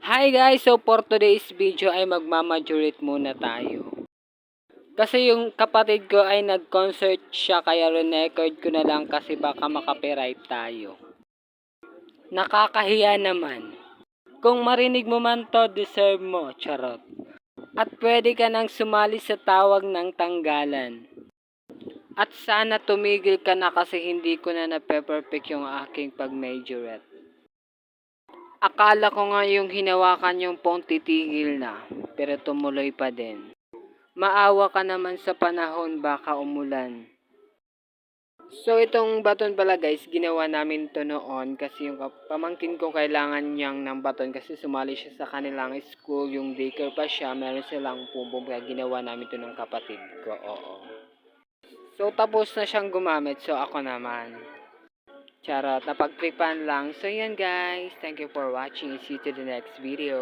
Hi guys! So for today's video ay magmamajorit muna tayo. Kasi yung kapatid ko ay nag-concert siya kaya record ko na lang kasi baka makapiright tayo. Nakakahiya naman. Kung marinig mo man to, deserve mo, charot. At pwede ka nang sumali sa tawag ng tanggalan. At sana tumigil ka na kasi hindi ko na nape-perfect yung aking pag-majorette. Akala ko nga yung hinawakan yung phone titigil na, pero tumuloy pa din. Maawa ka naman sa panahon, baka umulan. So itong baton pala guys, ginawa namin to noon kasi yung pamangkin ko kailangan niyang ng baton kasi sumali siya sa kanilang school, yung daycare pa siya, meron silang pumpum kaya ginawa namin to ng kapatid ko, oo. So tapos na siyang gumamit, so ako naman. Charot, napagtripan lang. So yan guys, thank you for watching. See you to the next video.